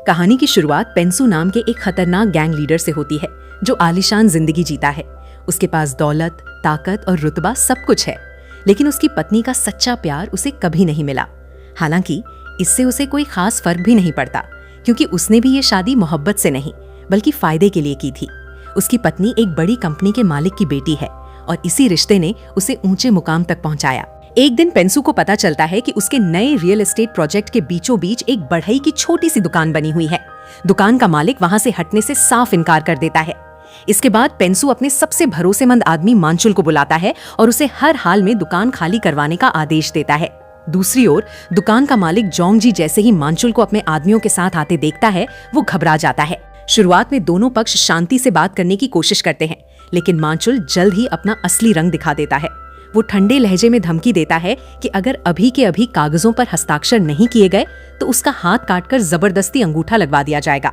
कहानी की शुरुआत पेंसू नाम के एक खतरनाक गैंग लीडर से होती है जो आलीशान जिंदगी जीता है। उसके पास दौलत, ताकत और रुतबा सब कुछ है, लेकिन उसकी पत्नी का सच्चा प्यार उसे कभी नहीं मिला। हालांकि इससे उसे कोई खास फर्क भी नहीं पड़ता, क्योंकि उसने भी ये शादी मोहब्बत से नहीं बल्कि फायदे के लिए की थी। उसकी पत्नी एक बड़ी कंपनी के मालिक की बेटी है और इसी रिश्ते ने उसे ऊंचे मुकाम तक पहुंचाया। एक दिन पेंसू को पता चलता है कि उसके नए रियल एस्टेट प्रोजेक्ट के बीचों बीच एक बढ़ई की छोटी सी दुकान बनी हुई है। दुकान का मालिक वहां से हटने से साफ इनकार कर देता है। इसके बाद पेंसू अपने सबसे भरोसेमंद आदमी मांचुल को बुलाता है और उसे हर हाल में दुकान खाली करवाने का आदेश देता है। दूसरी ओर दुकान का मालिक जोंगजी जैसे ही मांचुल को अपने आदमियों के साथ आते देखता है, वो घबरा जाता है। शुरुआत में दोनों पक्ष शांति से बात करने की कोशिश करते हैं, लेकिन मांचुल जल्द ही अपना असली रंग दिखा देता है। वो ठंडे लहजे में धमकी देता है कि अगर अभी के अभी कागजों पर हस्ताक्षर नहीं किए गए तो उसका हाथ काटकर जबरदस्ती अंगूठा लगवा दिया जाएगा।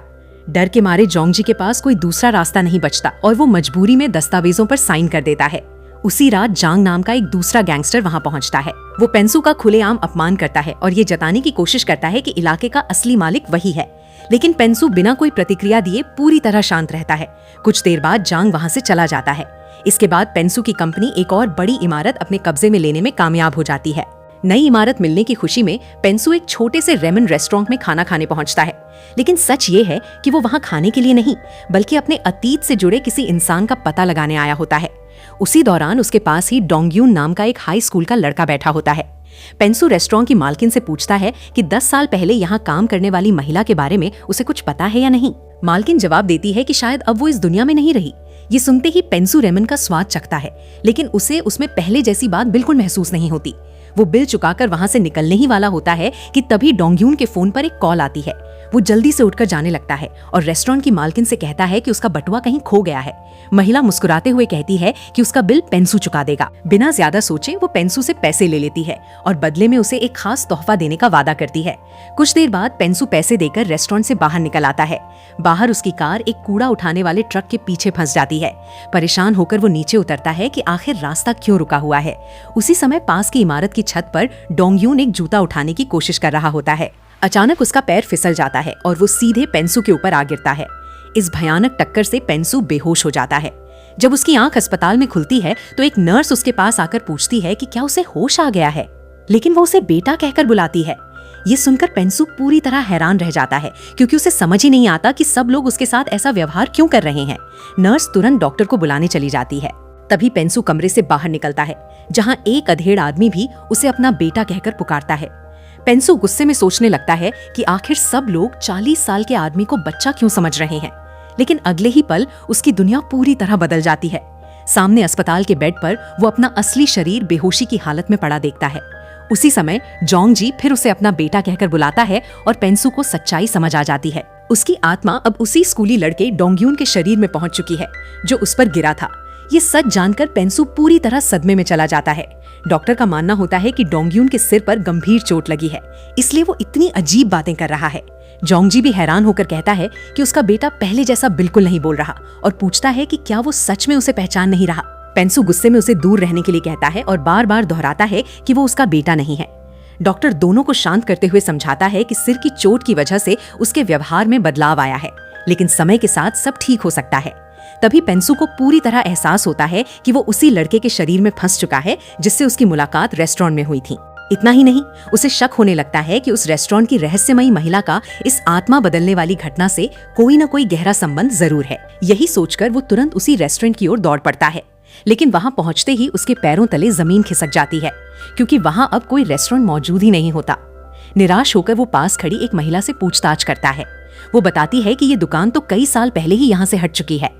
डर के मारे जोंगजी के पास कोई दूसरा रास्ता नहीं बचता और वो मजबूरी में दस्तावेजों पर साइन कर देता है। उसी रात जांग नाम का एक दूसरा गैंगस्टर वहां पहुंचता है। वो पेंसू का खुलेआम अपमान करता है और ये जताने की कोशिश करता है कि इलाके का असली मालिक वही है, लेकिन पेंसू बिना कोई प्रतिक्रिया दिए पूरी तरह शांत रहता है। कुछ देर बाद जांग वहां से चला जाता है। इसके बाद पेंसू की कंपनी एक और बड़ी इमारत अपने कब्जे में लेने में कामयाब हो जाती है। नई इमारत मिलने की खुशी में पेंसू एक छोटे से रेमन रेस्टोरेंट में खाना खाने पहुंचता है, लेकिन सच ये है कि वो वहां खाने के लिए नहीं बल्कि अपने अतीत से जुड़े किसी इंसान का पता लगाने आया होता है। उसी दौरान उसके पास ही डोंगयून नाम का एक हाई स्कूल का लड़का बैठा होता है। पेंसू रेस्टोरेंट की मालकिन से पूछता है कि 10 साल पहले यहाँ काम करने वाली महिला के बारे में उसे कुछ पता है या नहीं। मालकिन जवाब देती है कि शायद अब वो इस दुनिया में नहीं रही। ये सुनते ही पेंसू रेमन का स्वाद चखता है, लेकिन उसे उसमें पहले जैसी बात बिल्कुल महसूस नहीं होती। वो बिल चुकाकर वहां से निकलने ही वाला होता है कि तभी डोंगयून के फोन पर एक कॉल आती है। वो जल्दी से उठकर जाने लगता है और रेस्टोरेंट की मालकिन से कहता है कि उसका बटुआ कहीं खो गया है। महिला मुस्कुराते हुए कहती है कि उसका बिल पेंसू चुका देगा। बिना ज्यादा सोचे वो पेंसू से पैसे ले लेती है और बदले में उसे एक खास तोहफा देने का वादा करती है। कुछ देर बाद पेंसू पैसे देकर रेस्टोरेंट से बाहर निकल आता है। बाहर उसकी कार एक कूड़ा उठाने वाले ट्रक के पीछे फंस जाती है। परेशान होकर वो नीचे उतरता है कि आखिर रास्ता क्यों रुका हुआ है। उसी समय पास की इमारत की छत पर डोंगयून एक जूता उठाने की कोशिश कर रहा होता है। अचानक उसका पैर फिसल जाता है और वो सीधे पेंसू के ऊपर आ गिरता है। इस भयानक टक्कर से पेंसू बेहोश हो जाता है। जब उसकी आंख अस्पताल में खुलती है तो एक नर्स उसके पास आकर पूछती है कि क्या उसे होश आ गया है, लेकिन वो उसे बेटा कहकर बुलाती है। ये सुनकर पेंसू पूरी तरह हैरान रह जाता है, क्योंकि उसे समझ ही नहीं आता कि सब लोग उसके साथ ऐसा व्यवहार क्यों कर रहे हैं। नर्स तुरंत डॉक्टर को बुलाने चली जाती है। तभी पेंसू कमरे से बाहर निकलता है, जहाँ एक अधेड़ आदमी भी उसे अपना बेटा कहकर पुकारता है। पेंसू गुस्से में सोचने लगता है कि आखिर सब लोग 40 साल के आदमी को बच्चा क्यों समझ रहे हैं, लेकिन अगले ही पल उसकी दुनिया पूरी तरह बदल जाती है। सामने अस्पताल के बेड पर वो अपना असली शरीर बेहोशी की हालत में पड़ा देखता है। उसी समय जोंगजी फिर उसे अपना बेटा कहकर बुलाता है और पेंसू को सच्चाई समझ आ जाती है। उसकी आत्मा अब उसी स्कूली लड़के डोंगयून के शरीर में पहुंच चुकी है जो उस पर गिरा था। ये सच जानकर पेंसू पूरी तरह सदमे में चला जाता है। डॉक्टर का मानना होता है कि डोंगयून के सिर पर गंभीर चोट लगी है, इसलिए वो इतनी अजीब बातें कर रहा है। जोंगजी भी हैरान होकर कहता है कि उसका बेटा पहले जैसा बिल्कुल नहीं बोल रहा और पूछता है कि क्या वो सच में उसे पहचान नहीं रहा। पेंसू गुस्से में उसे दूर रहने के लिए कहता है और बार बार दोहराता है कि वो उसका बेटा नहीं है। डॉक्टर दोनों को शांत करते हुए समझाता है कि सिर की चोट की वजह से उसके व्यवहार में बदलाव आया है, लेकिन समय के साथ सब ठीक हो सकता है। तभी पेंसू को पूरी तरह एहसास होता है कि वो उसी लड़के के शरीर में फंस चुका है जिससे उसकी मुलाकात रेस्टोरेंट में हुई थी। इतना ही नहीं, उसे शक होने लगता है कि उस रेस्टोरेंट की रहस्यमयी महिला का इस आत्मा बदलने वाली घटना से कोई न कोई गहरा संबंध जरूर है। यही सोचकर वो तुरंत उसी रेस्टोरेंट की ओर दौड़ पड़ता है, लेकिन वहां पहुंचते ही उसके पैरों तले जमीन खिसक जाती है, क्योंकि वहां अब कोई रेस्टोरेंट मौजूद ही नहीं होता। निराश होकर वो पास खड़ी एक महिला से पूछताछ करता है। वो बताती है कि ये दुकान तो कई साल पहले ही यहाँ से हट चुकी है।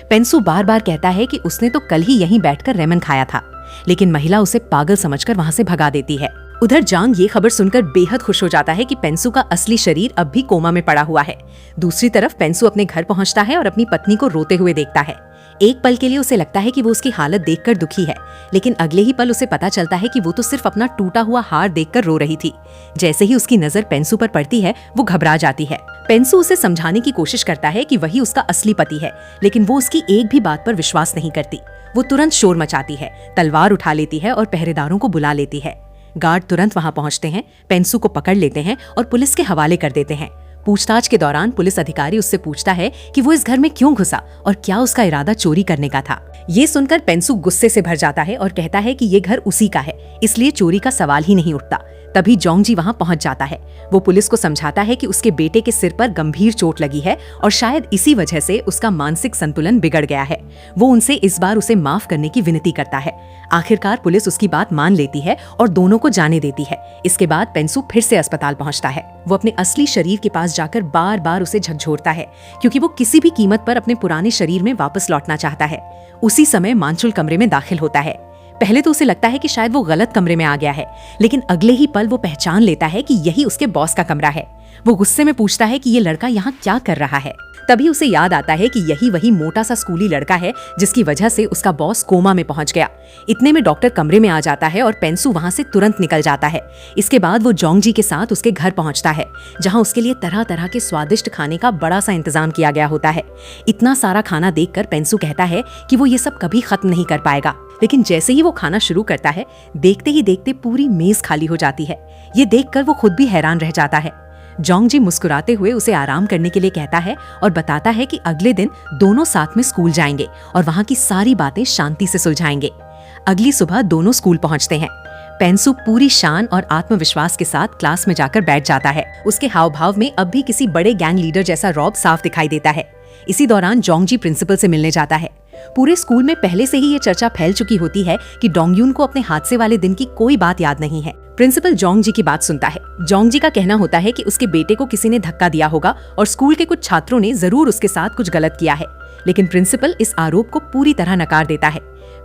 पेंसू बार बार कहता है कि उसने तो कल ही यहीं बैठकर रेमन खाया था, लेकिन महिला उसे पागल समझकर वहां से भगा देती है। उधर जांग ये खबर सुनकर बेहद खुश हो जाता है कि पेंसू का असली शरीर अब भी कोमा में पड़ा हुआ है। दूसरी तरफ पेंसू अपने घर पहुंचता है और अपनी पत्नी को रोते हुए देखता है। एक पल के लिए उसे लगता है कि वो उसकी हालत देखकर दुखी है, लेकिन अगले ही पल उसे पता चलता है कि वो तो सिर्फ अपना टूटा हुआ हार देखकर रो रही थी। जैसे ही उसकी नजर पेंसू पर पड़ती है, वो घबरा जाती है। पेंसू उसे समझाने की कोशिश करता है कि वही उसका असली पति है, लेकिन वो उसकी एक भी बात पर विश्वास नहीं करती। वो तुरंत शोर मचाती है, तलवार उठा लेती है और पहरेदारों को बुला लेती है। गार्ड तुरंत वहां पहुंचते हैं, पेंसू को पकड़ लेते हैं और पुलिस के हवाले कर देते हैं। पूछताछ के दौरान पुलिस अधिकारी उससे पूछता है कि वो इस घर में क्यों घुसा और क्या उसका इरादा चोरी करने का था। ये सुनकर पेंसु गुस्से से भर जाता है और कहता है कि ये घर उसी का है, इसलिए चोरी का सवाल ही नहीं उठता। तभी जोंगजी वहां पहुंच जाता है। वो पुलिस को समझाता है कि उसके बेटे के सिर पर गंभीर चोट लगी है और शायद इसी वजह से उसका मानसिक संतुलन बिगड़ गया है। वो उनसे इस बार उसे माफ करने की विनती करता है। आखिरकार पुलिस उसकी बात मान लेती है और दोनों को जाने देती है। इसके बाद पेंसु फिर से अस्पताल पहुंचता है। वो अपने असली शरीर के पास जाकर बार बार उसे झकझोरता है, क्योंकि वो किसी भी कीमत पर अपने पुराने शरीर में वापस लौटना चाहता है। उसी समय मानचुल कमरे में दाखिल होता है। पहले तो उसे लगता है कि शायद वो गलत कमरे में आ गया है, लेकिन अगले ही पल वो पहचान लेता है कि यही उसके बॉस का कमरा है। वो गुस्से में पूछता है कि ये लड़का यहाँ क्या कर रहा है। तभी उसे याद आता है कि यही वही मोटा सा स्कूली लड़का है जिसकी वजह से उसका बॉस कोमा में पहुंच गया। इतने में डॉक्टर कमरे में आ जाता है और पेंसु वहां से तुरंत निकल जाता है। इसके बाद वो जोंगजी के साथ उसके घर पहुंचता है, जहां उसके लिए तरह तरह के स्वादिष्ट खाने का बड़ा सा इंतजाम किया गया होता है। इतना सारा खाना देखकर पेंसु कहता है कि वो ये सब कभी खत्म नहीं कर पाएगा, लेकिन जैसे ही वो खाना शुरू करता है, देखते ही देखते पूरी मेज खाली हो जाती है। ये देखकर वो खुद भी हैरान रह जाता है। जोंगजी मुस्कुराते हुए उसे आराम करने के लिए कहता है और बताता है कि अगले दिन दोनों साथ में स्कूल जाएंगे और वहां की सारी बातें शांति से सुलझाएंगे। अगली सुबह दोनों स्कूल पहुंचते हैं। पेंसु पूरी शान और आत्मविश्वास के साथ क्लास में जाकर बैठ जाता है। उसके हाव भाव में अब भी किसी बड़े गैंग लीडर जैसा रौब साफ दिखाई देता है। इसी दौरान जोंगजी प्रिंसिपल से मिलने जाता है। पूरे स्कूल में पहले से ही ये चर्चा फैल चुकी होती है कि डोंगयून को अपने हादसे वाले दिन की कोई बात याद नहीं है। प्रिंसिपल जोंगजी की बात सुनता है। जोंगजी का कहना होता है कि उसके बेटे को किसी ने धक्का दिया होगा और स्कूल के कुछ छात्रों ने जरूर उसके साथ कुछ गलत किया है, लेकिन प्रिंसिपल इस आरोप को पूरी तरह नकार देता है।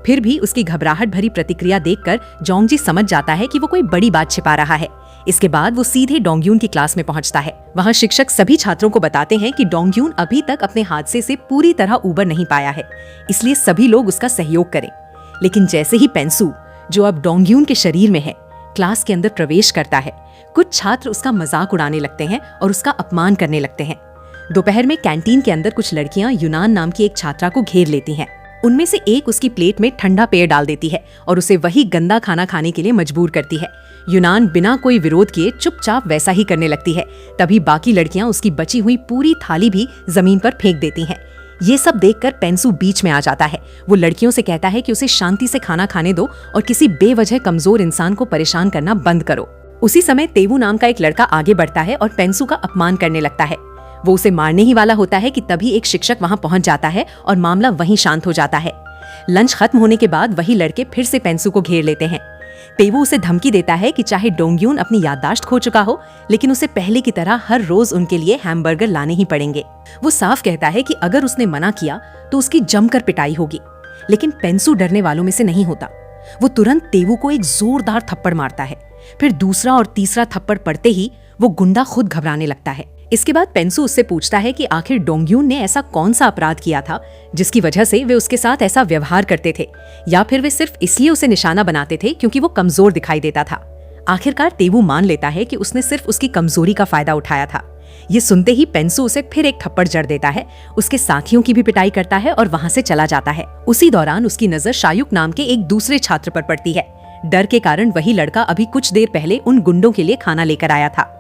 फिर भी उसकी घबराहट भरी प्रतिक्रिया देखकर जोंगजी समझ जाता है कि वो कोई बड़ी बात छिपा रहा है। इसके बाद वो सीधे डोंगयून की क्लास में पहुंचता है। वहां शिक्षक सभी छात्रों को बताते हैं कि डोंगयून अभी तक अपने हादसे से पूरी तरह उबर नहीं पाया है, इसलिए सभी लोग उसका सहयोग करें। लेकिन जैसे ही पेंसु, जो अब डोंगयून के शरीर में है, क्लास के अंदर प्रवेश करता है, कुछ छात्र उसका मजाक उड़ाने लगते हैं और उसका अपमान करने लगते हैं। दोपहर में कैंटीन के अंदर कुछ लड़कियां यूनान नाम की एक छात्रा को घेर लेती हैं। उनमें से एक उसकी प्लेट में ठंडा पेय डाल देती है और उसे वही गंदा खाना खाने के लिए मजबूर करती है। यूनान बिना कोई विरोध किए चुपचाप वैसा ही करने लगती है। तभी बाकी लड़कियां उसकी बची हुई पूरी थाली भी जमीन पर फेंक देती हैं। ये सब देखकर पेंसु बीच में आ जाता है। वो लड़कियों से कहता है कि उसे शांति से खाना खाने दो और किसी बेवजह कमजोर इंसान को परेशान करना बंद करो। उसी समय तेवू नाम का एक लड़का आगे बढ़ता है और पेंसु का अपमान करने लगता है। वो उसे मारने ही वाला होता है कि तभी एक शिक्षक वहां पहुंच जाता है और मामला वहीं शांत हो जाता है। लंच खत्म होने के बाद वही लड़के फिर से पेंसु को घेर लेते हैं। तेवू उसे धमकी देता है कि चाहे डोंगयून अपनी याददाश्त खो चुका हो, लेकिन उसे पहले की तरह हर रोज उनके लिए हैमबर्गर लाने ही पड़ेंगे। वो साफ कहता है कि अगर उसने मना किया तो उसकी जमकर पिटाई होगी, लेकिन पेंसु डरने वालों में से नहीं होता। वो तुरंत तेवू को एक जोरदार थप्पड़ मारता है। फिर दूसरा और तीसरा थप्पड़ पड़ते ही वो गुंडा खुद घबराने लगता है। इसके बाद पेंसु उससे पूछता है कि आखिर डोंगयून ने ऐसा कौन सा अपराध किया था जिसकी वजह से वे उसके साथ ऐसा व्यवहार करते थे, या फिर वे सिर्फ इसलिए उसे निशाना बनाते थे क्योंकि वो कमजोर दिखाई देता था। आखिरकार तेवू मान लेता है कि उसने सिर्फ उसकी कमजोरी का फायदा उठाया था। ये सुनते ही पेंसु उसे फिर एक थप्पड़ जड़ देता है, उसके साथियों की भी पिटाई करता है और वहां से चला जाता है। उसी दौरान उसकी नजर शायुक नाम के एक दूसरे छात्र पर पड़ती है। डर के कारण वही लड़का अभी कुछ देर पहले उन गुंडों के लिए खाना लेकर आया था।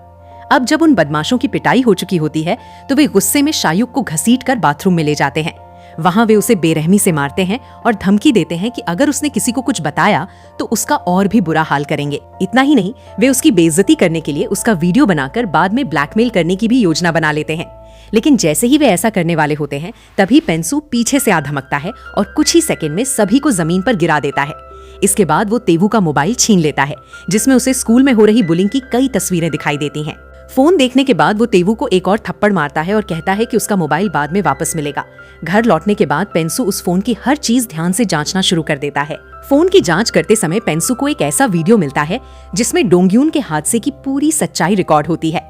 अब जब उन बदमाशों की पिटाई हो चुकी होती है तो वे गुस्से में शायुक को घसीटकर बाथरूम में ले जाते हैं। वहां वे उसे बेरहमी से मारते हैं और धमकी देते हैं कि अगर उसने किसी को कुछ बताया तो उसका और भी बुरा हाल करेंगे। इतना ही नहीं, वे उसकी बेइज्जती करने के लिए उसका वीडियो बनाकर बाद में ब्लैकमेल करने की भी योजना बना लेते हैं। लेकिन जैसे ही वे ऐसा करने वाले होते हैं, तभी पेंसु पीछे से आ धमकता है और कुछ ही सेकंड में सभी को जमीन पर गिरा देता है। इसके बाद वो तेवू का मोबाइल छीन लेता है, जिसमें उसे स्कूल में हो रही बुलिंग की कई तस्वीरें दिखाई देती हैं। फोन देखने के बाद वो तेवू को एक और थप्पड़ मारता है और कहता है कि उसका मोबाइल बाद में वापस मिलेगा। घर लौटने के बाद पेंसु उस फोन की हर चीज ध्यान से जांचना शुरू कर देता है। फोन की जांच करते समय पेंसु को एक ऐसा वीडियो मिलता है जिसमें डोंगयून के हादसे की पूरी सच्चाई रिकॉर्ड होती है।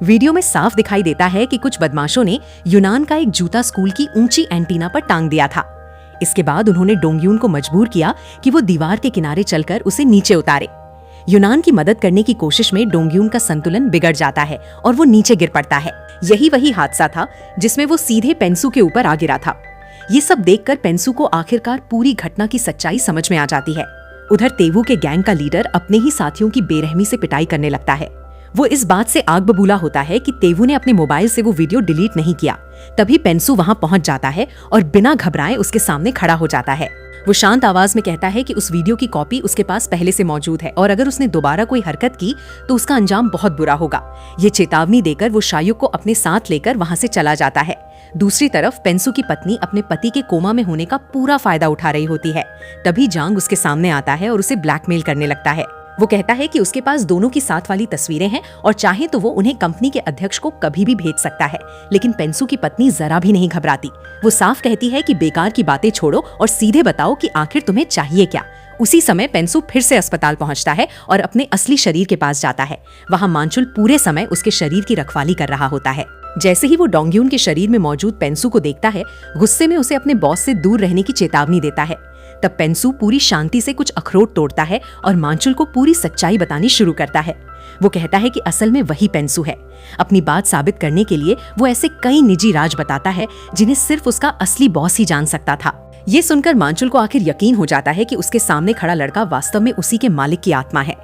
वीडियो में साफ दिखाई देता है कि कुछ बदमाशों ने यूनान का एक जूता स्कूल की ऊंची एंटीना पर टांग दिया था। इसके बाद उन्होंने डोंगयून को मजबूर किया कि वो दीवार के किनारे चलकर उसे नीचे उतारे। यूनान की मदद करने की कोशिश में डोंगयून का संतुलन बिगड़ जाता है और वो नीचे गिर पड़ता है। यही वही हादसा था जिसमें वो सीधे पेंसु के ऊपर आ गिरा था। ये सब देखकर पेंसु को आखिरकार पूरी घटना की सच्चाई समझ में आ जाती है। उधर तेवू के गैंग का लीडर अपने ही साथियों की बेरहमी से पिटाई करने लगता है। वो इस बात से आग बबूला होता है कि तेवू ने अपने मोबाइल से वो वीडियो डिलीट नहीं किया। तभी पेंसू वहां पहुंच जाता है और बिना घबराए उसके सामने खड़ा हो जाता है। वो शांत आवाज में कहता है कि उस वीडियो की कॉपी उसके पास पहले से मौजूद है और अगर उसने दोबारा कोई हरकत की तो उसका अंजाम बहुत बुरा होगा। ये चेतावनी देकर वो शायुक को अपने साथ लेकर वहां से चला जाता है। दूसरी तरफ पेंसू की पत्नी अपने पति के कोमा में होने का पूरा फायदा उठा रही होती है। तभी जांग उसके सामने आता है और उसे ब्लैकमेल करने लगता है। वो कहता है कि उसके पास दोनों की साथ वाली तस्वीरें हैं और चाहे तो वो उन्हें कंपनी के अध्यक्ष को कभी भी भेज सकता है। लेकिन पेंसू की पत्नी जरा भी नहीं घबराती। वो साफ कहती है कि बेकार की बातें छोड़ो और सीधे बताओ कि आखिर तुम्हें चाहिए क्या। उसी समय पेंसू फिर से अस्पताल पहुंचता है और अपने असली शरीर के पास जाता है। वहां मांचुल पूरे समय उसके शरीर की रखवाली कर रहा होता है। जैसे ही वो डोंगयुन के शरीर में मौजूद पेंसू को देखता है, गुस्से में उसे अपने बॉस से दूर रहने की चेतावनी देता है। तब पेंसू पूरी शांति से कुछ अखरोट तोड़ता है और मांचुल को पूरी सच्चाई बतानी शुरू करता है। वो कहता है कि असल में वही पेंसू है। अपनी बात साबित करने के लिए वो ऐसे कई निजी राज बताता है जिन्हें सिर्फ उसका असली बॉस ही जान सकता था। ये सुनकर मांचुल को आखिर यकीन हो जाता है कि उसके सामने खड़ा लड़का वास्तव में उसी के मालिक की आत्मा है।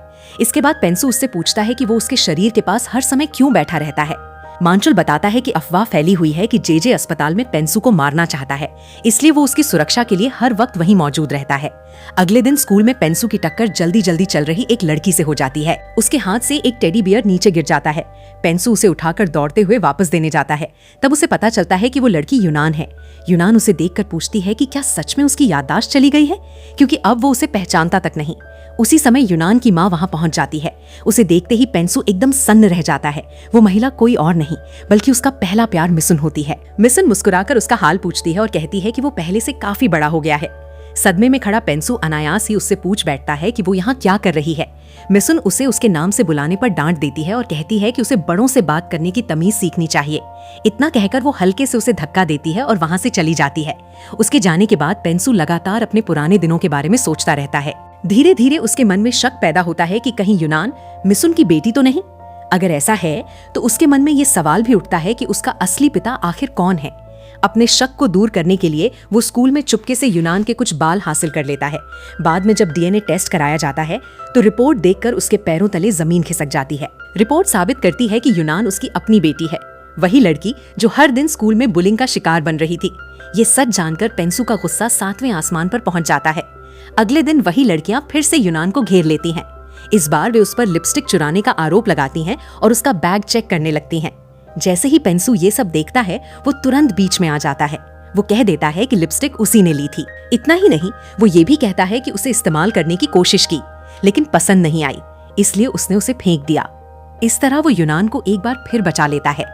इसके बाद पेंसू उससे पूछता है कि वो उसके शरीर के पास हर समय क्यों बैठा रहता है। मांचुल बताता है कि अफवाह फैली हुई है कि जेजे अस्पताल में पेंसू को मारना चाहता है, इसलिए वो उसकी सुरक्षा के लिए हर वक्त वहीं मौजूद रहता है। अगले दिन स्कूल में पेंसू की टक्कर जल्दी जल्दी चल रही एक लड़की से हो जाती है। उसके हाथ से एक टेडी बियर नीचे गिर जाता है। पेंसू उसे उठाकर दौड़ते हुए वापस देने जाता है। तब उसे पता चलता है कि वो लड़की यूनान है। यूनान उसे देखकर पूछती है कि क्या सच में उसकी याददाश्त चली गई है, क्योंकि अब वो उसे पहचानता तक नहीं। उसी समय यूनान की माँ वहां पहुंच जाती है। उसे देखते ही पेंसू एकदम सन्न रह जाता है। वो महिला कोई और नहीं बल्कि उसका पहला प्यार मिसुन होती है। मिसुन मुस्कुराकर उसका हाल पूछती है और कहती है कि वो पहले से काफी बड़ा हो गया है। सदमे में खड़ा पेंसू अनायास ही उससे पूछ बैठता है कि वो यहाँ क्या कर रही है। मिसुन उसे उसके नाम से बुलाने पर डांट देती है और कहती है कि उसे बड़ों से बात करने की तमीज सीखनी चाहिए। इतना कहकर वो हल्के से उसे धक्का देती है और वहां से चली जाती है। उसके जाने के बाद पेंसू लगातार अपने पुराने दिनों के बारे में सोचता रहता है। धीरे धीरे उसके मन में शक पैदा होता है कि कहीं यूनान मिसुन की बेटी तो नहीं। अगर ऐसा है तो उसके मन में ये सवाल भी उठता है कि उसका असली पिता आखिर कौन है। अपने शक को दूर करने के लिए वो स्कूल में चुपके से यूनान के कुछ बाल हासिल कर लेता है। बाद में जब डीएनए टेस्ट कराया जाता है तो रिपोर्ट देखकर उसके पैरों तले जमीन खिसक जाती है। रिपोर्ट साबित करती है कि यूनान उसकी अपनी बेटी है, वही लड़की जो हर दिन स्कूल में बुलिंग का शिकार बन रही थी। ये सच जानकर पेंसू का गुस्सा 7वें आसमान पर पहुंच जाता है। अगले दिन वही लड़कियां फिर से यूनान को घेर लेती हैं। इस बार वे उस पर लिपस्टिक चुराने का आरोप लगाती हैं और उसका बैग चेक करने लगती हैं। जैसे ही पेंसू ये सब देखता है वो तुरंत बीच में आ जाता है। वो कह देता है कि लिपस्टिक उसी ने ली थी। इतना ही नहीं, वो ये भी कहता है कि उसे इस्तेमाल करने की कोशिश की लेकिन पसंद नहीं आई, इसलिए उसने उसे फेंक दिया। इस तरह वो यूनान को एक बार फिर बचा लेता है।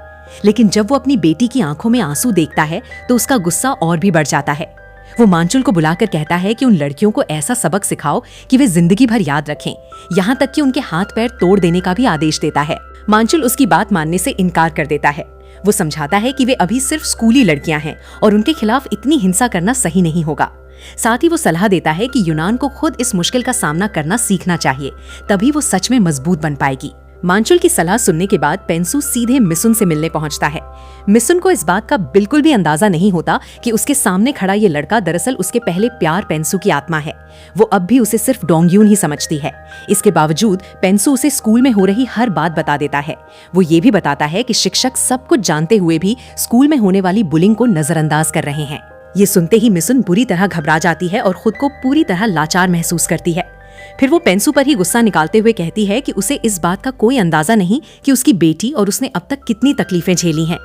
लेकिन जब वो अपनी बेटी की आंखों में आंसू देखता है तो उसका गुस्सा और भी बढ़ जाता है। वो मांचुल को बुलाकर कहता है कि उन लड़कियों को ऐसा सबक सिखाओ कि वे जिंदगी भर याद रखें, यहाँ तक कि उनके हाथ पैर तोड़ देने का भी आदेश देता है। मांचुल उसकी बात मानने से इनकार कर देता है। वो समझाता है कि वे अभी सिर्फ स्कूली लड़कियां हैं और उनके खिलाफ इतनी हिंसा करना सही नहीं होगा। साथ ही वो सलाह देता है कि यूनान को खुद इस मुश्किल का सामना करना सीखना चाहिए, तभी वो सच में मजबूत बन पाएगी। मांचुल की सलाह सुनने के बाद पेंसू सीधे मिसुन से मिलने पहुंचता है। मिसुन को इस बात का बिल्कुल भी अंदाजा नहीं होता कि उसके सामने खड़ा ये लड़का दरअसल उसके पहले प्यार पेंसू की आत्मा है। वो अब भी उसे सिर्फ डोंगयुन ही समझती है। इसके बावजूद पेंसू उसे स्कूल में हो रही हर बात बता देता है। वो ये भी बताता है कि शिक्षक सब कुछ जानते हुए भी स्कूल में होने वाली बुलिंग को नजरअंदाज कर रहे हैं। ये सुनते ही मिसुन बुरी तरह घबरा जाती है और खुद को पूरी तरह लाचार महसूस करती है। फिर वो पेंसू पर ही गुस्सा निकालते हुए कहती है कि उसे इस बात का कोई अंदाजा नहीं कि उसकी बेटी और उसने अब तक कितनी तकलीफें झेली हैं।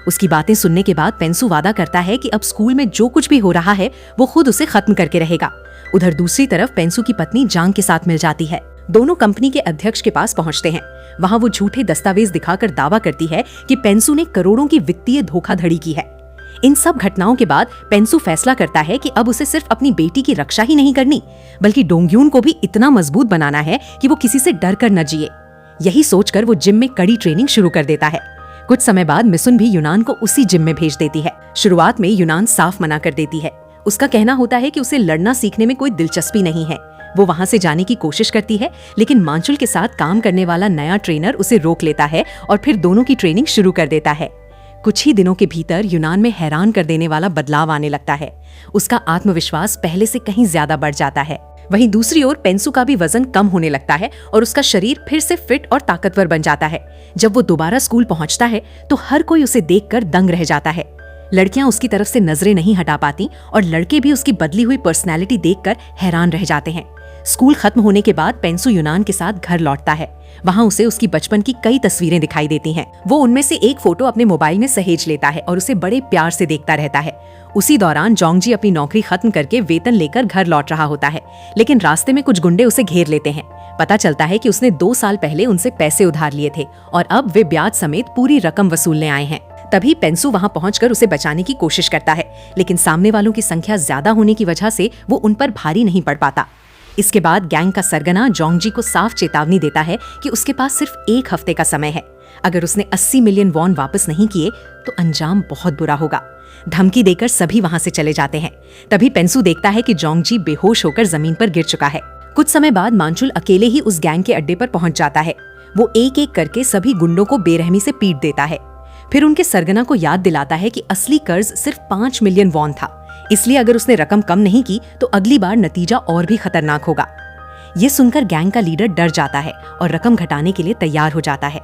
उसकी बातें सुनने के बाद पेंसू वादा करता है कि अब स्कूल में जो कुछ भी हो रहा है वो खुद उसे खत्म करके रहेगा। उधर दूसरी तरफ पेंसू की पत्नी जांग के साथ मिल जाती है। दोनों कंपनी के अध्यक्ष के पास पहुंचते हैं। वहां वो झूठे दस्तावेज दिखाकर दावा करती है कि पेंसू ने करोड़ों की वित्तीय धोखाधड़ी की है। इन सब घटनाओं के बाद पेंसू फैसला करता है कि अब उसे सिर्फ अपनी बेटी की रक्षा ही नहीं करनी बल्कि डोंगयुन को भी इतना मजबूत बनाना है कि वो किसी से डर कर न जिए। यही सोचकर वो जिम में कड़ी ट्रेनिंग शुरू कर देता है। कुछ समय बाद मिसुन भी यूनान को उसी जिम में भेज देती है। शुरुआत में यूनान साफ मना कर देती है। उसका कहना होता है कि उसे लड़ना सीखने में कोई दिलचस्पी नहीं है। वो वहां से जाने की कोशिश करती है लेकिन मांचुल के साथ काम करने वाला नया ट्रेनर उसे रोक लेता है और फिर दोनों की ट्रेनिंग शुरू कर देता है। कुछ ही दिनों के भीतर यूनान में हैरान कर देने वाला बदलाव आने लगता है। उसका आत्मविश्वास पहले से कहीं ज्यादा बढ़ जाता है। वहीं दूसरी ओर पेंसु का भी वजन कम होने लगता है और उसका शरीर फिर से फिट और ताकतवर बन जाता है। जब वो दोबारा स्कूल पहुंचता है तो हर कोई उसे देखकर दंग रह जाता है। लड़कियां उसकी तरफ से नजरें नहीं हटा पाती और लड़के भी उसकी बदली हुई पर्सनैलिटी देखकर हैरान रह जाते हैं। स्कूल खत्म होने के बाद पेंसु यूनान के साथ घर लौटता है। वहाँ उसे उसकी बचपन की कई तस्वीरें दिखाई देती हैं। वो उनमें से एक फोटो अपने मोबाइल में सहेज लेता है और उसे बड़े प्यार से देखता रहता है। उसी दौरान जोंगजी अपनी नौकरी खत्म करके वेतन लेकर घर लौट रहा होता है, लेकिन रास्ते में कुछ गुंडे उसे घेर लेते हैं। पता चलता है कि उसने 2 साल पहले उनसे पैसे उधार लिए थे और अब वे ब्याज समेत पूरी रकम वसूलने आए हैं। तभी पेंसु वहां पहुंचकर उसे बचाने की कोशिश करता है, लेकिन सामने वालों की संख्या ज्यादा होने की वजह से वो उन पर भारी नहीं पड़ पाता। इसके बाद गैंग का सरगना जोंगजी को साफ चेतावनी देता है कि उसके पास सिर्फ 1 हफ्ते का समय है। अगर उसने 80 मिलियन वॉन वापस नहीं किए तो अंजाम बहुत बुरा होगा। धमकी देकर सभी वहां से चले जाते हैं। तभी पेंसु देखता है कि जोंगजी बेहोश होकर जमीन पर गिर चुका है। कुछ समय बाद मांचुल अकेले ही उस गैंग के अड्डे पर पहुंच जाता है। वो एक एक करके सभी गुंडों को बेरहमी से पीट देता है। फिर उनके सरगना को याद दिलाता है कि असली कर्ज सिर्फ 5 मिलियन वॉन था, इसलिए अगर उसने रकम कम नहीं की तो अगली बार नतीजा और भी खतरनाक होगा। ये सुनकर गैंग का लीडर डर जाता है और रकम घटाने के लिए तैयार हो जाता है।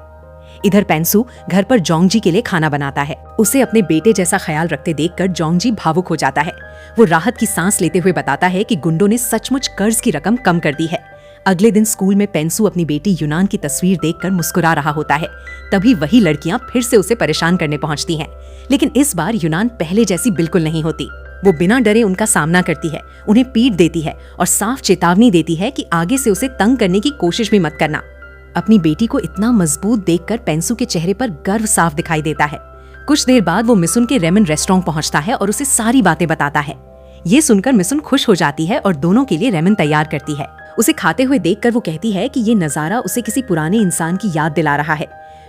इधर पेंसु घर पर जोंगजी के लिए खाना बनाता है। उसे अपने बेटे जैसा ख्याल रखते देखकर जोंगजी भावुक हो जाता है। वो राहत की सांस लेते हुए बताता है कि गुंडों ने सचमुच कर्ज की रकम कम कर दी है। अगले दिन स्कूल में पेंसु अपनी बेटी यूनान की तस्वीर देखकर मुस्कुरा रहा होता है। तभी वही लड़कियां फिर से उसे परेशान करने पहुंचती हैं, लेकिन इस बार यूनान पहले जैसी बिल्कुल नहीं होती। वो बिना डरे उनका सामना करती है, उन्हें पीट देती है और साफ चेतावनी देती है कि आगे से उसे तंग करने की कोशिश भी मत करना। अपनी बेटी को इतना मजबूत देखकर पेंसु के चेहरे पर गर्व साफ दिखाई देता है। कुछ देर बाद वो मिसुन के रेमन रेस्टोरेंट पहुंचता है और उसे सारी बातें बताता है। ये सुनकर मिसुन खुश हो जाती है और दोनों के लिए रेमन तैयार करती है। उसे खाते हुए देखकर वो कहती है कि ये नजारा उसे किसी पुराने इंसान की याद दिला रहा है।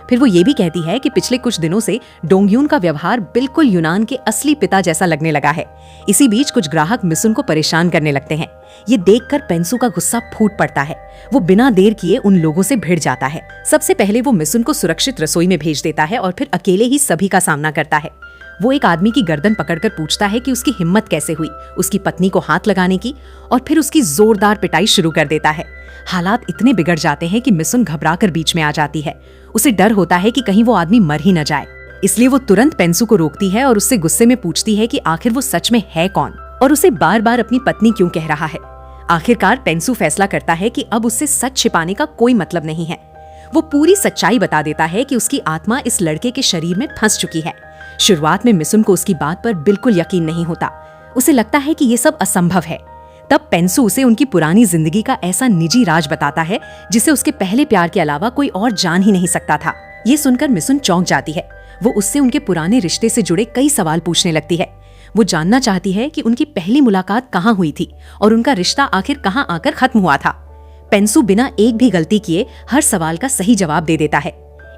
फिर वो ये भी कहती है कि पिछले कुछ दिनों से डोंगयून का व्यवहार बिल्कुल यूनान के असली पिता जैसा लगने लगा है। इसी बीच कुछ ग्राहक मिसुन को परेशान करने लगते हैं। ये देखकर पेंसु का गुस्सा फूट पड़ता है। वो बिना देर किए उन लोगों से भिड़ जाता है। सबसे पहले वो मिसुन को सुरक्षित रसोई में भेज देता है और फिर अकेले ही सभी का सामना करता है। वो एक आदमी की गर्दन पकड़कर पूछता है कि उसकी हिम्मत कैसे हुई उसकी पत्नी को हाथ लगाने की, और फिर उसकी जोरदार पिटाई शुरू कर देता है। हालात इतने बिगड़ जाते हैं कि मिसुन घबराकर बीच में आ जाती है। उसे डर होता है कि कहीं वो आदमी मर ही न जाए, इसलिए वो तुरंत पेंसु को रोकती है और उससे गुस्से में पूछती है कि आखिर वो सच में है कौन और उसे बार बार अपनी पत्नी क्यों कह रहा है। आखिरकार पेंसु फैसला करता है कि अब उससे सच छिपाने का कोई मतलब नहीं है। वो पूरी सच्चाई बता देता है कि उसकी आत्मा इस लड़के के शरीर में फंस चुकी है। शुरुआत में मिसुन को उसकी बात पर बिल्कुल यकीन नहीं होता। उसे लगता है कि ये सब असंभव है। तब पेंसु उसे उनकी पुरानी जिंदगी का ऐसा निजी राज बताता है जिसे उसके पहले प्यार के अलावा कोई और जान ही नहीं सकता था। ये सुनकर मिसुन चौंक जाती है। वो उससे उनके पुराने रिश्ते से जुड़े कई सवाल पूछने लगती है। वो जानना चाहती है कि उनकी पहली मुलाकात कहाँ हुई थी और उनका रिश्ता आखिर कहाँ आकर खत्म हुआ था। पेंसु बिना एक भी गलती किए हर सवाल का सही जवाब दे देता है।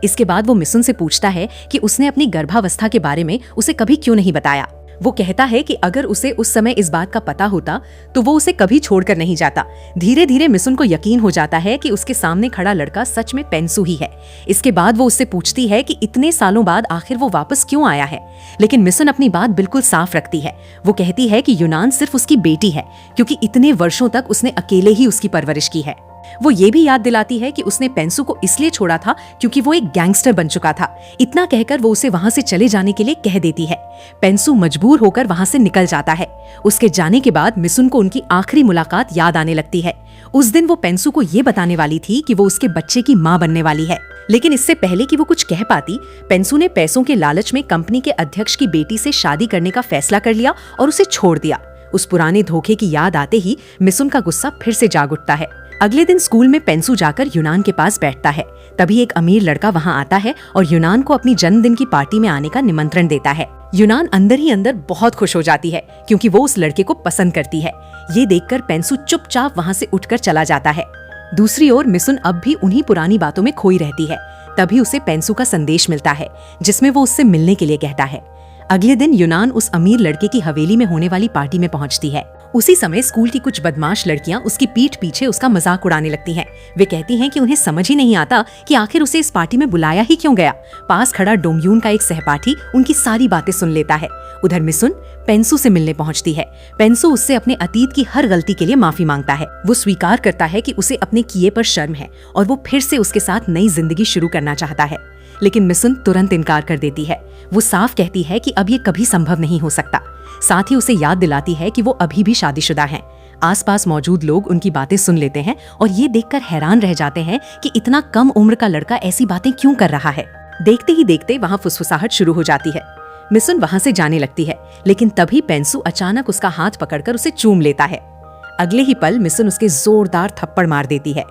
इसके बाद वो मिसुन से पूछता है कि उसने अपनी गर्भावस्था के बारे में उसे कभी क्यों नहीं बताया। वो कहता है कि अगर उसे उस समय इस बात का पता होता तो वो उसे कभी छोड़कर नहीं जाता। धीरे धीरे मिसुन को यकीन हो जाता है कि उसके सामने खड़ा लड़का सच में पेंसु ही है। इसके बाद वो उससे पूछती है कि इतने सालों बाद आखिर वो वापस क्यों आया है, लेकिन मिसुन अपनी बात बिल्कुल साफ रखती है। वो कहती है कि यूनान सिर्फ उसकी बेटी है क्योंकि इतने वर्षों तक उसने अकेले ही उसकी परवरिश की है। वो ये भी याद दिलाती है कि उसने पेंसु को इसलिए छोड़ा था क्योंकि वो एक गैंगस्टर बन चुका था। इतना कहकर वो उसे वहां से चले जाने के लिए कह देती है। पेंसु मजबूर होकर वहां से निकल जाता है। उसके जाने के बाद मिसुन को उनकी आखिरी मुलाकात याद आने लगती है। उस दिन वो पेंसु को ये बताने वाली थी कि वो उसके बच्चे की माँ बनने वाली है, लेकिन इससे पहले कि वो कुछ कह पाती, पेंसु ने पैसों के लालच में कंपनी के अध्यक्ष की बेटी से शादी करने का फैसला कर लिया और उसे छोड़ दिया। उस पुराने धोखे की याद आते ही मिसुन का गुस्सा फिर से जाग उठता है। अगले दिन स्कूल में पेंसु जाकर यूनान के पास बैठता है। तभी एक अमीर लड़का वहां आता है और यूनान को अपनी जन्मदिन की पार्टी में आने का निमंत्रण देता है। यूनान अंदर ही अंदर बहुत खुश हो जाती है क्योंकि वो उस लड़के को पसंद करती है। ये देखकर पेंसु चुपचाप वहां से उठकर चला जाता है। दूसरी ओर मिसुन अब भी उन्हीं पुरानी बातों में खोई रहती है। तभी उसे पेंसु का संदेश मिलता है जिसमें वो उससे मिलने के लिए कहता है। अगले दिन यूनान उस अमीर लड़के की हवेली में होने वाली पार्टी में पहुंचती है। उसी समय स्कूल की कुछ बदमाश लड़कियां उसकी पीठ पीछे उसका मजाक उड़ाने लगती हैं। वे कहती हैं कि उन्हें समझ ही नहीं आता कि आखिर उसे इस पार्टी में बुलाया ही क्यों गया। पास खड़ा डोंगयून का एक सहपाठी उनकी सारी बातें सुन लेता है। उधर मिसुन पेंसु से मिलने पहुंचती है। पेंसु उससे अपने अतीत की हर गलती के लिए माफी मांगता है। वो स्वीकार करता है कि उसे अपने किए पर शर्म है और वो फिर से उसके साथ नई जिंदगी शुरू करना चाहता है। लेकिन मिसुन तुरंत इनकार कर देती है। वो साफ कहती है कि अब ये कभी संभव नहीं हो सकता। साथ ही उसे याद दिलाती है कि वो अभी भी शादीशुदा हैं। आसपास मौजूद लोग उनकी बातें सुन लेते हैं और ये देखकर हैरान रह जाते हैं कि इतना कम उम्र का लड़का ऐसी बातें क्यों कर रहा है। देखते ही देखते वहाँ फुसफुसाहट शुरू हो जाती है। मिसुन वहाँ से जाने लगती है, लेकिन तभी पेंसु अचानक उसका हाथ पकड़कर उसे चूम लेता है। अगले ही पल मिसुन उसके जोरदार थप्पड़ मार देती है।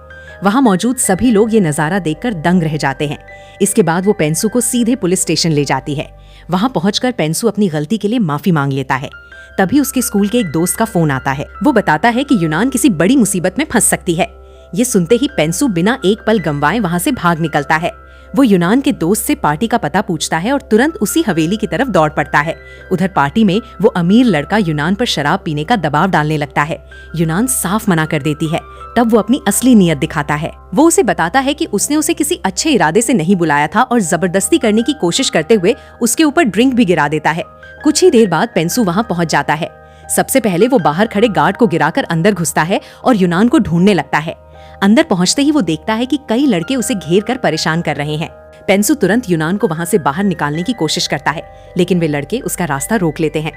वहाँ मौजूद सभी लोग ये नजारा देखकर दंग रह जाते हैं। इसके बाद वो पेंसु को सीधे पुलिस स्टेशन ले जाती है। वहाँ पहुंचकर पेंसु अपनी गलती के लिए माफी मांग लेता है। तभी उसके स्कूल के एक दोस्त का फोन आता है। वो बताता है कि यूनान किसी बड़ी मुसीबत में फंस सकती है। ये सुनते ही पेंसु बिना एक पल गंवाए वहाँ से भाग निकलता है। वो यूनान के दोस्त से पार्टी का पता पूछता है और तुरंत उसी हवेली की तरफ दौड़ पड़ता है। उधर पार्टी में वो अमीर लड़का यूनान पर शराब पीने का दबाव डालने लगता है। यूनान साफ मना कर देती है। तब वो अपनी असली नीयत दिखाता है। वो उसे बताता है कि उसने उसे किसी अच्छे इरादे से नहीं बुलाया था और जबरदस्ती करने की कोशिश करते हुए उसके ऊपर ड्रिंक भी गिरा देता है। कुछ ही देर बाद पेंसु वहाँ पहुँच जाता है। सबसे पहले वो बाहर खड़े गार्ड को गिराकर अंदर घुसता है और यूनान को ढूंढने लगता है। अंदर पहुंचते ही वो देखता है कि कई लड़के उसे घेर कर परेशान कर रहे हैं। पेंसु तुरंत यूनान को वहां से बाहर निकालने की कोशिश करता है, लेकिन वे लड़के उसका रास्ता रोक लेते हैं।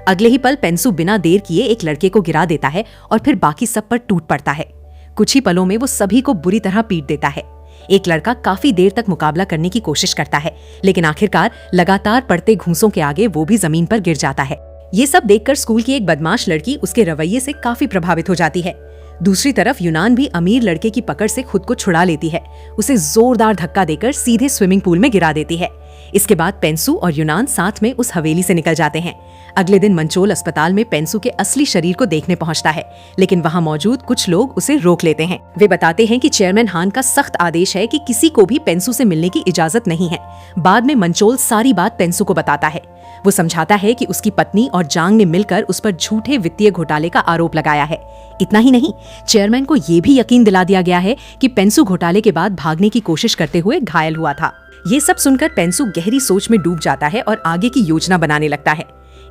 अगले ही पल पेंसु बिना देर किए एक लड़के को गिरा देता है और फिर बाकी सब पर टूट पड़ता है। कुछ ही पलों में वो सभी को बुरी तरह पीट देता है। एक लड़का काफी देर तक मुकाबला करने की कोशिश करता है, लेकिन आखिरकार लगातार पड़ते घूंसों के आगे वो भी जमीन पर गिर जाता है। ये सब देखकर स्कूल की एक बदमाश लड़की उसके रवैये से काफी प्रभावित हो जाती है। दूसरी तरफ यूनान भी अमीर लड़के की पकड़ से खुद को छुड़ा लेती है। उसे जोरदार धक्का देकर सीधे स्विमिंग पूल में गिरा देती है। इसके बाद पेंसु और यूनान साथ में उस हवेली से निकल जाते हैं। अगले दिन मंचोल अस्पताल में पेंसु के असली शरीर को देखने पहुंचता है, लेकिन वहां मौजूद कुछ लोग उसे रोक लेते हैं। वे बताते हैं कि चेयरमैन हान का सख्त आदेश है कि किसी को भी पेंसु से मिलने की इजाजत नहीं है। बाद में मंचोल सारी बात पेंसु को बताता है। वो समझाता है कि उसकी पत्नी और जांग ने मिलकर उस पर झूठे वित्तीय घोटाले का आरोप लगाया है। इतना ही नहीं, चेयरमैन को ये भी यकीन दिला दिया गया है कि पेंसु घोटाले के बाद भागने की कोशिश करते हुए घायल हुआ था। ये सब सुनकर पेंसु गहरी सोच में डूब जाता है और आगे की योजना बनाने लगता है।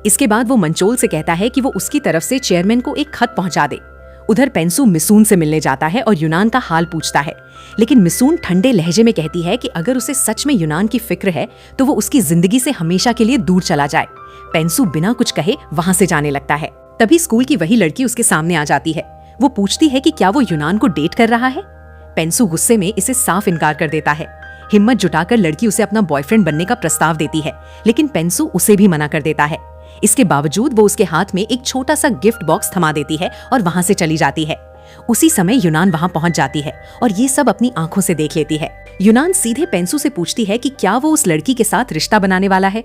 इसके बाद वो मंचोल से कहता है कि वो उसकी तरफ से चेयरमैन को एक खत पहुंचा दे। उधर पेंसु मिसून से मिलने जाता है और यूनान का हाल पूछता है, लेकिन मिसून ठंडे लहजे में कहती है कि अगर उसे सच में यूनान की फिक्र है तो वो उसकी जिंदगी से हमेशा के लिए दूर चला जाए। पेंसु बिना कुछ कहे वहां से जाने लगता है। तभी स्कूल की वही लड़की उसके सामने आ जाती है। वो पूछती है कि क्या वो यूनान को डेट कर रहा है। पेंसु गुस्से में इसे साफ इनकार कर देता है। हिम्मत जुटाकर लड़की उसे अपना बॉयफ्रेंड बनने का प्रस्ताव देती है, लेकिन पेंसु उसे भी मना कर देता है। इसके बावजूद वो उसके हाथ में एक छोटा सा गिफ्ट बॉक्स थमा देती है और वहां से चली जाती है। उसी समय यूनान वहां पहुंच जाती है और ये सब अपनी आंखों से देख लेती है। यूनान सीधे पेंसु से पूछती है कि क्या वो उस लड़की के साथ रिश्ता बनाने वाला है।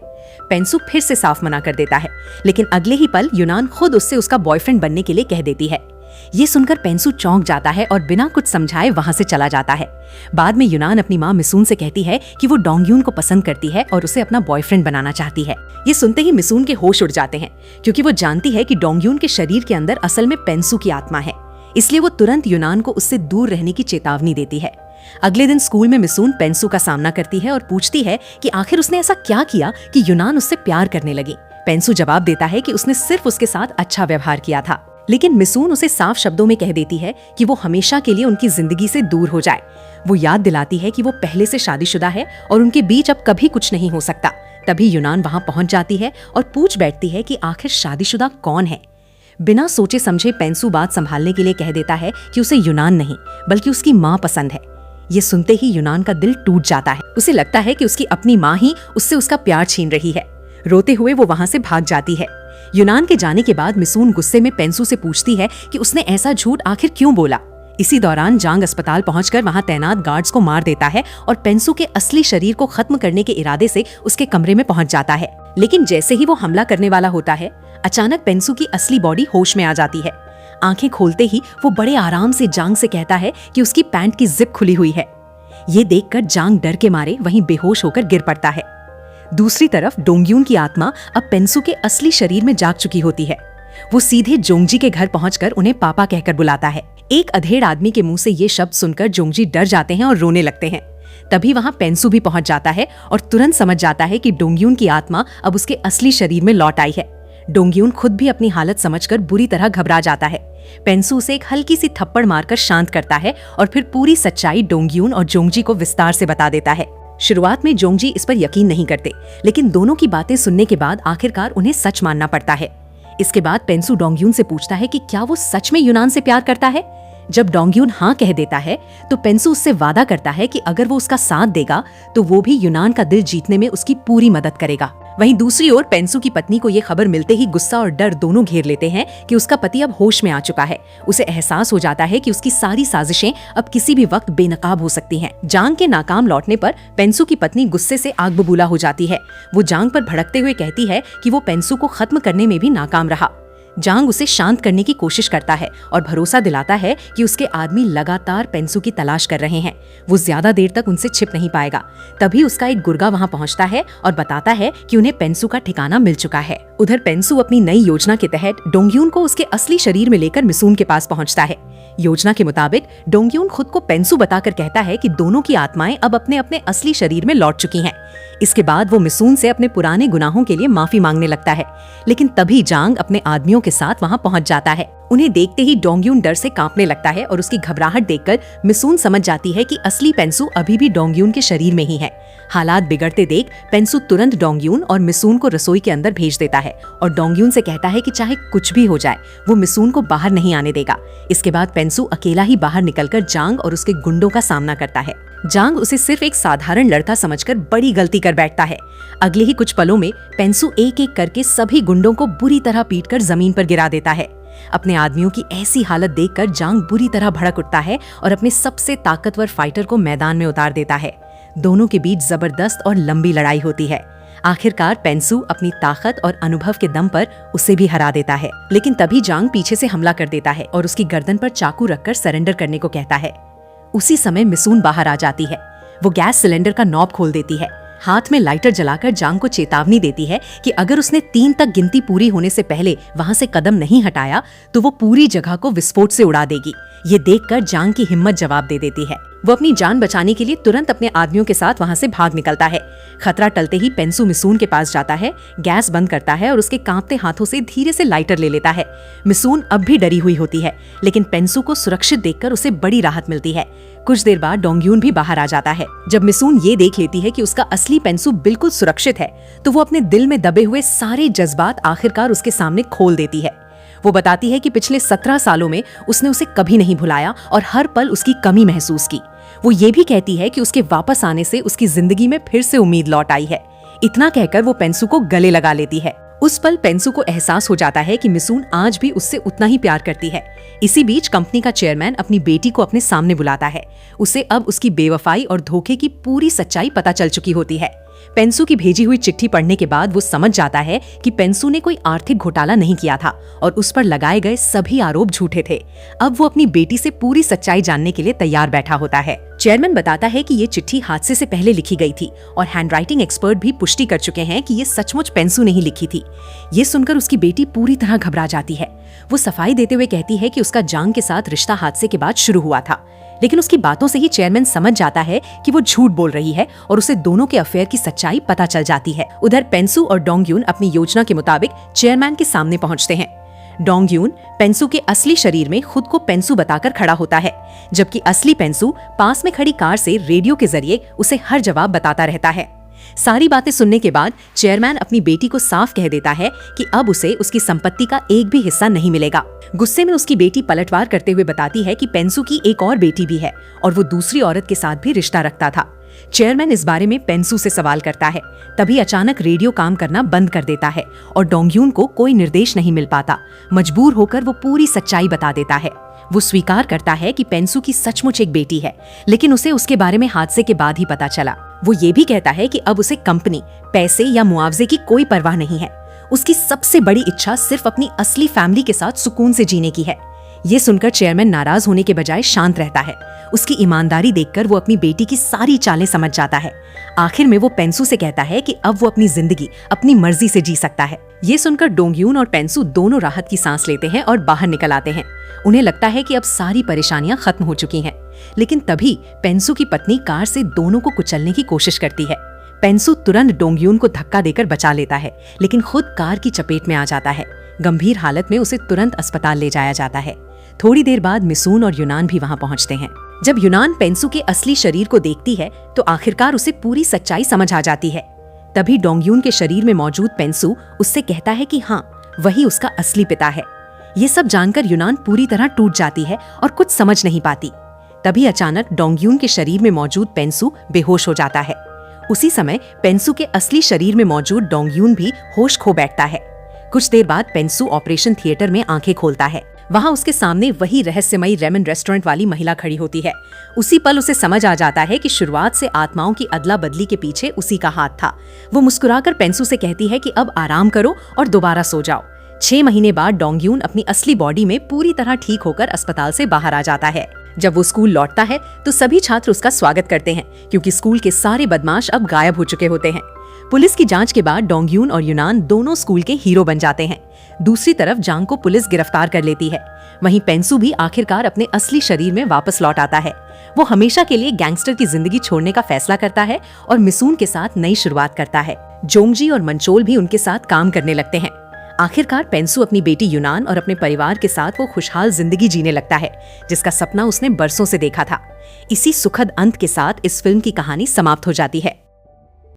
पेंसु फिर से साफ मना कर देता है, लेकिन अगले ही पल यूनान खुद उससे उसका बॉयफ्रेंड बनने के लिए कह देती है। ये सुनकर पेंसु चौंक जाता है और बिना कुछ समझाए वहां से चला जाता है। बाद में यूनान अपनी माँ मिसून से कहती है कि वो डोंगयून को पसंद करती है और उसे अपना बॉयफ्रेंड बनाना चाहती है। ये सुनते ही मिसून के होश उड़ जाते हैं, क्योंकि वो जानती है कि डोंगयून के शरीर के अंदर असल में पेंसु की आत्मा है। इसलिए वो तुरंत यूनान को उससे दूर रहने की चेतावनी देती है। अगले दिन स्कूल में मिसून पेंसु का सामना करती है और पूछती है कि आखिर उसने ऐसा क्या किया कि यूनान उससे प्यार करने लगी। पेंसु जवाब देता है कि उसने सिर्फ उसके साथ अच्छा व्यवहार किया था, लेकिन मिसून उसे साफ शब्दों में कह देती है कि वो हमेशा के लिए उनकी जिंदगी से दूर हो जाए। वो याद दिलाती है कि वो पहले से शादीशुदा है और उनके बीच अब कभी कुछ नहीं हो सकता। तभी यूनान वहां पहुंच जाती है और पूछ बैठती है कि आखिर शादीशुदा कौन है। बिना सोचे समझे पेंसु बात संभालने के लिए कह देता है कि उसे यूनान नहीं बल्कि उसकी माँ पसंद है। ये सुनते ही यूनान का दिल टूट जाता है। उसे लगता है कि उसकी अपनी माँ ही उससे उसका प्यार छीन रही है। रोते हुए वो वहां से भाग जाती है। यूनान के जाने के बाद मिसून गुस्से में पेंसु से पूछती है कि उसने ऐसा झूठ आखिर क्यों बोला। इसी दौरान जांग अस्पताल पहुंचकर वहां तैनात गार्ड्स को मार देता है और पेंसु के असली शरीर को खत्म करने के इरादे से उसके कमरे में पहुंच जाता है। लेकिन जैसे ही वो हमला करने वाला होता है, अचानक पेंसु की असली बॉडी होश में आ जाती है। आंखें खोलते ही वो बड़े आराम से जांग से कहता है कि उसकी पैंट की जिप खुली हुई है। ये देखकर जांग डर के मारे वहीं बेहोश होकर गिर पड़ता है। दूसरी तरफ डोंगयून की आत्मा अब पेंसू के असली शरीर में जाग चुकी होती है। वो सीधे जोंगजी के घर पहुंचकर उन्हें पापा कहकर बुलाता है। एक अधेड़ आदमी के मुंह से ये शब्द सुनकर जोंगजी डर जाते हैं और रोने लगते हैं। तभी वहां पेंसू भी पहुंच जाता है और तुरंत समझ जाता है कि डोंगयून की आत्मा अब उसके असली शरीर में लौट आई है। डोंगयून खुद भी अपनी हालत समझकर बुरी तरह घबरा जाता है। पेंसू उसे एक हल्की सी थप्पड़ मारकर शांत करता है और फिर पूरी सच्चाई डोंगयून और जोंगजी को विस्तार से बता देता है। शुरुआत में जोंगजी इस पर यकीन नहीं करते, लेकिन दोनों की बातें सुनने के बाद आखिरकार उन्हें सच मानना पड़ता है। इसके बाद पेंसू डोंगयून से पूछता है कि क्या वो सच में यूनान से प्यार करता है। जब डोंगयून हाँ कह देता है तो पेंसू उससे वादा करता है कि अगर वो उसका साथ देगा तो वो भी यूनान का दिल जीतने में उसकी पूरी मदद करेगा। वहीं दूसरी ओर पेंसू की पत्नी को ये खबर मिलते ही गुस्सा और डर दोनों घेर लेते हैं कि उसका पति अब होश में आ चुका है। उसे एहसास हो जाता है कि उसकी सारी साजिशें अब किसी भी वक्त बेनकाब हो सकती हैं। जांग के नाकाम लौटने पर पेंसू की पत्नी गुस्से से आग बबूला हो जाती है। वो जांग पर भड़कते हुए कहती है कि वो पेंसू को खत्म करने में भी नाकाम रहा। जांग उसे शांत करने की कोशिश करता है और भरोसा दिलाता है कि उसके आदमी लगातार पेंसू की तलाश कर रहे हैं। वो ज्यादा देर तक उनसे छिप नहीं पाएगा। तभी उसका एक गुर्गा वहां पहुंचता है और बताता है कि उन्हें पेंसू का ठिकाना मिल चुका है। उधर पेंसू अपनी नई योजना के तहत डोंगयून को उसके असली शरीर में लेकर मिसून के पास पहुंचता है। योजना के मुताबिक डोंगयून खुद को पेंसू बताकर कहता है कि दोनों की आत्माएं अब अपने अपने असली शरीर में लौट चुकी हैं। इसके बाद वो मिसून से अपने पुराने गुनाहों के लिए माफी मांगने लगता है, लेकिन तभी जांग अपने आदमियों के साथ वहां पहुंच जाता है। उन्हें देखते ही डोंगयून डर से कांपने लगता है और उसकी घबराहट देखकर मिसून समझ जाती है कि असली पेंसू अभी भी डोंगयून के शरीर में ही है। हालात बिगड़ते देख पेंसू तुरंत डोंगयून और मिसून को रसोई के अंदर भेज देता है और डोंगयून से कहता है कि चाहे कुछ भी हो जाए वो मिसून को बाहर नहीं आने देगा। इसके बाद पेंसू अकेला ही बाहर निकलकर जांग और उसके गुंडों का सामना करता है। जांग उसे सिर्फ एक साधारण लड़का समझकर बड़ी गलती कर बैठता है। अगले ही कुछ पलों में पेंसू एक एक करके सभी गुंडों को बुरी तरह पीटकर जमीन पर गिरा देता है। अपने आदमियों की ऐसी हालत देखकर जांग बुरी तरह भड़क उठता है और अपने सबसे ताकतवर फाइटर को मैदान में उतार देता है। दोनों के बीच जबरदस्त और लंबी लड़ाई होती है। आखिरकार पेंसू अपनी ताकत और अनुभव के दम पर उसे भी हरा देता है, लेकिन तभी जांग पीछे से हमला कर देता है और उसकी गर्दन पर चाकू रखकर सरेंडर करने को कहता है। उसी समय मिसून बाहर आ जाती है। वो गैस सिलेंडर का नॉब खोल देती है। हाथ में लाइटर जलाकर जांग को चेतावनी देती है कि अगर उसने 3 तक गिनती पूरी होने से पहले वहां से कदम नहीं हटाया तो वो पूरी जगह को विस्फोट से उड़ा देगी। ये देखकर जांग की हिम्मत जवाब दे देती है। वो अपनी जान बचाने के लिए तुरंत अपने आदमियों के साथ वहां से भाग निकलता है। खतरा टलते ही पेंसू मिसून के पास जाता है, गैस बंद करता है और उसके कांपते हाथों से धीरे से लाइटर ले लेता है। मिसून अब भी डरी हुई होती है, लेकिन पेंसू को सुरक्षित देखकर उसे बड़ी राहत मिलती है। कुछ देर बाद डोंगयून भी बाहर आ जाता है। जब मिसून ये देख लेती है कि उसका असली पेंसू बिल्कुल सुरक्षित है तो वो अपने दिल में दबे हुए सारे जज्बात आखिरकार उसके सामने खोल देती है। वो बताती है कि पिछले 17 सालों में उसने उसे कभी नहीं भुलाया और हर पल उसकी कमी महसूस की। वो ये भी कहती है कि उसके वापस आने से उसकी जिंदगी में फिर से उम्मीद लौट आई है। इतना कहकर वो पेंसू को गले लगा लेती है। उस पल पेंसू को एहसास हो जाता है कि मिसून आज भी उससे उतना ही प्यार करती है। इसी बीच कंपनी का चेयरमैन अपनी बेटी को अपने सामने बुलाता है। उसे अब उसकी बेवफाई और धोखे की पूरी सच्चाई पता चल चुकी होती है। पेंसू की भेजी हुई चिट्ठी पढ़ने के बाद वो समझ जाता है कि पेंसू ने कोई आर्थिक घोटाला नहीं किया था और उस पर लगाए गए सभी आरोप झूठे थे। अब वो अपनी बेटी से पूरी सच्चाई जानने के लिए तैयार बैठा होता है। चेयरमैन बताता है कि ये चिट्ठी हादसे से पहले लिखी गई थी और हैंडराइटिंग एक्सपर्ट भी पुष्टि कर चुके हैं कि ये सचमुच पेंसू ने ही लिखी थी। ये सुनकर उसकी बेटी पूरी तरह घबरा जाती है। वो सफाई देते हुए कहती है कि उसका जांग के साथ रिश्ता हादसे के बाद शुरू हुआ था, लेकिन उसकी बातों से ही चेयरमैन समझ जाता है कि वो झूठ बोल रही है और उसे दोनों के अफेयर की सच्चाई पता चल जाती है। उधर पेंसू और डोंगयून अपनी योजना के मुताबिक चेयरमैन के सामने पहुंचते हैं। डोंगयून पेंसू के असली शरीर में खुद को पेंसू बताकर खड़ा होता है, जबकि असली पेंसू पास में खड़ी कार से रेडियो के जरिए उसे हर जवाब बताता रहता है। सारी बातें सुनने के बाद चेयरमैन अपनी बेटी को साफ कह देता है कि अब उसे उसकी संपत्ति का एक भी हिस्सा नहीं मिलेगा। गुस्से में उसकी बेटी पलटवार करते हुए बताती है कि पेंसू की एक और बेटी भी है और वो दूसरी औरत के साथ भी रिश्ता रखता था। चेयरमैन इस बारे में पेंसू से सवाल करता है। तभी अचानक रेडियो काम करना बंद कर देता है और डोंगयून को कोई निर्देश नहीं मिल पाता। मजबूर होकर वो पूरी सच्चाई बता देता है। वो स्वीकार करता है कि पेंसू की सचमुच एक बेटी है, लेकिन उसे उसके बारे में हादसे के बाद ही पता चला। वो ये भी कहता है कि अब उसे कंपनी, पैसे या मुआवजे की कोई परवाह नहीं है। उसकी सबसे बड़ी इच्छा सिर्फ अपनी असली फैमिली के साथ सुकून से जीने की है। ये सुनकर चेयरमैन नाराज होने के बजाय शांत रहता है। उसकी ईमानदारी देखकर वो अपनी बेटी की सारी चालें समझ जाता है। आखिर में वो पेंसू से कहता है कि अब वो अपनी जिंदगी अपनी मर्जी से जी सकता है। ये सुनकर डोंगयून और पेंसू दोनों राहत की सांस लेते हैं और बाहर निकल आते हैं। उन्हें लगता है कि अब सारी परेशानियां खत्म हो चुकी हैं। लेकिन तभी पेंसू की पत्नी कार से दोनों को कुचलने की कोशिश करती है। पेंसू तुरंत डोंगयून को धक्का देकर बचा लेता है, लेकिन खुद कार की चपेट में आ जाता है। गंभीर हालत में उसे तुरंत अस्पताल ले जाया जाता है। थोड़ी देर बाद मिसून और यूनान भी वहां पहुंचते हैं। जब यूनान पेंसू के असली शरीर को देखती है तो आखिरकार उसे पूरी सच्चाई समझ आ जाती है। तभी डोंगयून के शरीर में मौजूद पेंसू उससे कहता है कि हाँ, वही उसका असली पिता है। ये सब जानकर यूनान पूरी तरह टूट जाती है और कुछ समझ नहीं पाती। तभी अचानक डोंगयून के शरीर में मौजूद पेंसू बेहोश हो जाता है। उसी समय पेंसू के असली शरीर में मौजूद डोंगयून भी होश खो बैठता है। कुछ देर बाद पेंसू ऑपरेशन थिएटर में आंखें खोलता है। वहां उसके सामने वही रहस्यमयी रेमन रेस्टोरेंट वाली महिला खड़ी होती है। उसी पल उसे समझ आ जाता है कि शुरुआत से आत्माओं की अदला बदली के पीछे उसी का हाथ था। वो मुस्कुराकर पेंसू से कहती है कि अब आराम करो और दोबारा सो जाओ। 6 महीने बाद डोंगयून अपनी असली बॉडी में पूरी तरह ठीक होकर अस्पताल से बाहर आ जाता है। जब वो स्कूल लौटता है तो सभी छात्र उसका स्वागत करते हैं, क्योंकि स्कूल के सारे बदमाश अब गायब हो चुके होते हैं। पुलिस की जांच के बाद डोंगयून और यूनान दोनों स्कूल के हीरो बन जाते हैं। दूसरी तरफ जांग को पुलिस गिरफ्तार कर लेती है। वहीं पेंसू भी आखिरकार अपने असली शरीर में वापस लौट आता है। वो हमेशा के लिए गैंगस्टर की जिंदगी छोड़ने का फैसला करता है और मिसून के साथ नई शुरुआत करता है। जोंगजी और मंचोल भी उनके साथ काम करने लगते हैं। आखिरकार पेंसू अपनी बेटी यूनान और अपने परिवार के साथ वो खुशहाल जिंदगी जीने लगता है, जिसका सपना उसने बरसों से देखा था। इसी सुखद अंत के साथ इस फिल्म की कहानी समाप्त हो जाती है।